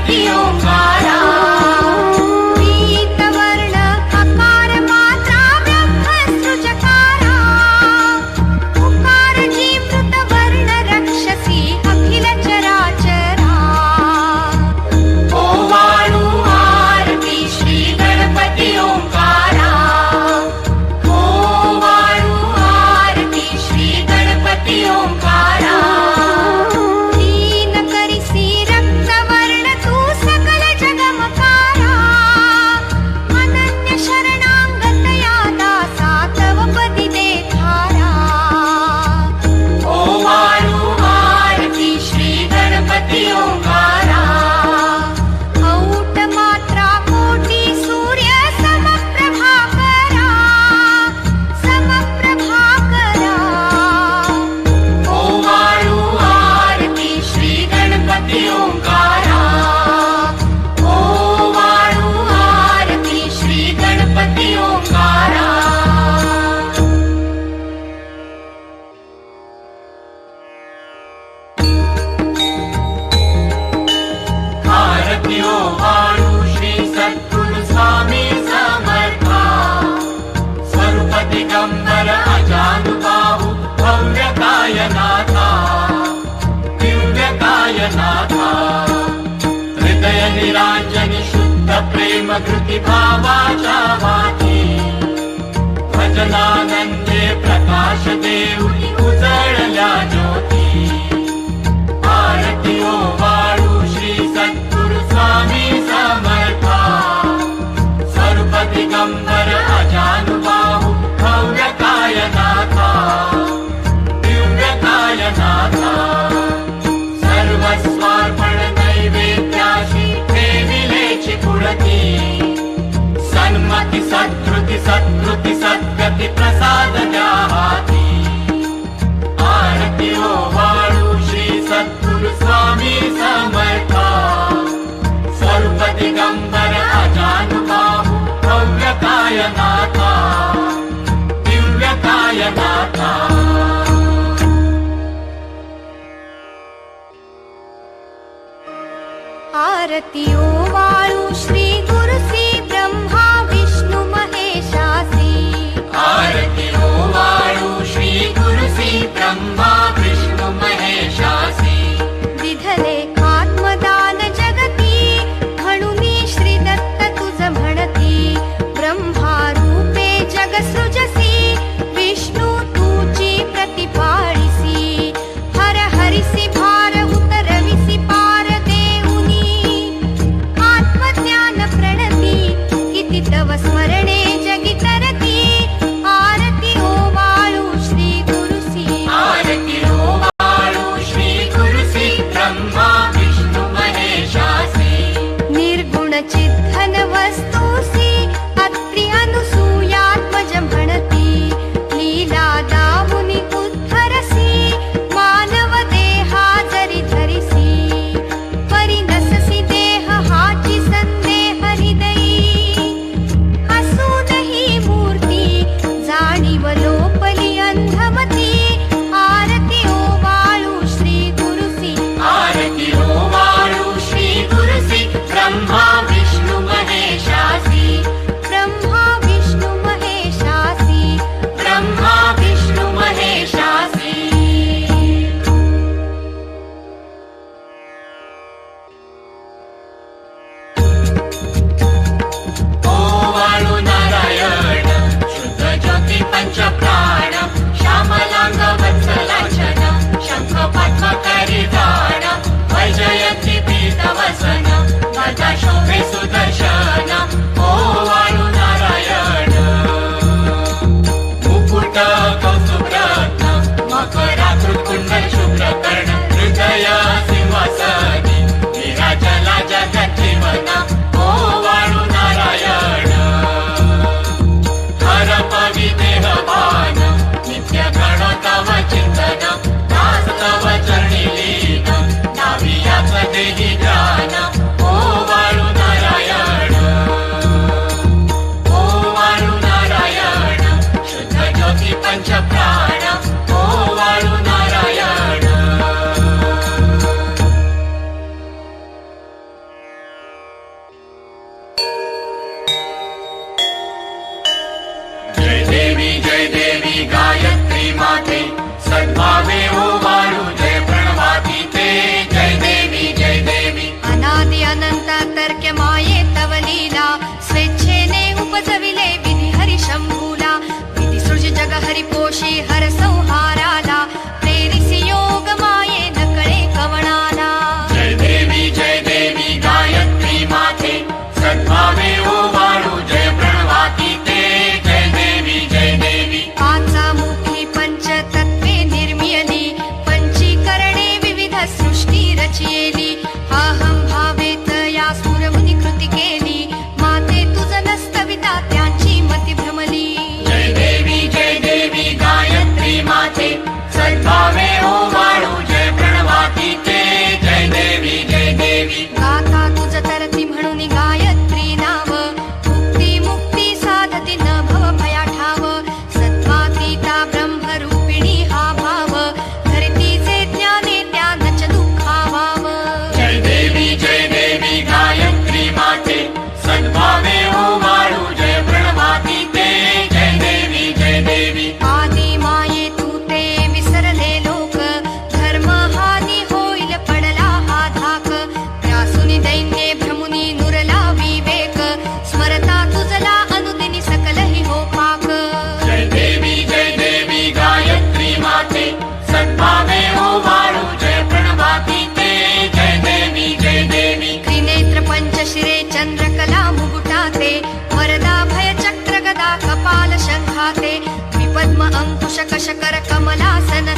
गणपती ओंकारा पीतवर्ण आकार मात्रा ब्रह्मसृजकारा उकार जीवृत वर्ण रक्षसी अखिल चराचरा ओवाळू आरती श्री गणपती ओंकारा ओवाळू आरती श्री गणपती ओंकारा दिगंबर अजानुबाहु भव्यकायनाथा दिव्यकायनाथा हृदय निरांजनी शुद्ध प्रेम कृती भावाच्या वाती भजनानंदे प्रकाश देऊनी उजळल्या ज्योती आरती ओवाळू श्री सद्गुरु स्वामी समर्था स्वरूप दिगंबर अजानुबाहु भव्यकायनाथा दिव्यकायनाथा सर्वस्वार्पण नैवेद्याशी ठेविलेची पुढती सन्मती सत्कृती सत्कृती सद्गती प्रसाद द्या हाती आरती ओवाळू श्री सद्गुरु स्वामी समर्था स्वरूप दिगंबर अजानुबाहु भव्यकायनाथा दिव्यकायनाथा आरती ओवाळू श्री गुरुसी ब्रह्मा विष्णु महेशासी आरती ओवाळू श्री गुरुसी ब्रह्मा विष्णु महेशासी विधले आत्मदान जगती म्हणूनी श्री दत्त तुझ म्हणती ब्रह्मा रूपे जग सृजसी विष्णु तुची प्रतिपाळिसी हर हरिसी भार उतरविसी पार देऊनी आत्मज्ञान देवी गायत्री माते सद्भावे ओवाळू जय प्रणवाती ते जय देवी जय देवी अनादि अनंत तर्क्य माये तव लीला स्वेच्छेने उपजविले विधी हरी शंभूला विधी सृज जग हरी पोषी हर संहाराला प्रेरिसी योग माये नकळे कवणाला जय देवी गायत्री माते सद्भावे ओवाळू जय प्रणवाती ते जय देवी जय देवी पाचा मुखी पंचतत्वे निर्मियली पंचीकरणे विविध सृष्टी रचियेली अहं भावेत या सुरमुनी कृती केली माते तुझ नस्तविता त्यांची मती भ्रमली जय देवी गायत्री माते सद्भावे ओवाळू जय प्रणवाती ते जय देवी जय देवी गाथा तुझ तरती म्हणून गायत्री नाव मुक्ती मुक्ती साधती न भव भया ठाव सत्वातीता ब्रह्मरूपिणी हा भाव धरतीचे ज्ञाने ज्ञानच दुःखावाव जय देवी गायत्री माते सद्भावे ओवाळू जय प्रणवाती ते जय देवी आदि माये तू ते विसरले लोक धर्म हानी होईल पडला हा धाक त्रासुनी दैन्ये भ्रमुनी नुरला विवेक स्मरता तुझला अनुदिनी सकलही हो पाक जय देवी गायत्री माते सद्भावे ओवाळू जय प्रणवाती ते जय देवी त्रिनेत्र पंचशिरे चंद्रकला मुकुटाते वरदा भय चक्र गदा कपाल शंखाते विपद्म अंकुश कशकर कमलासन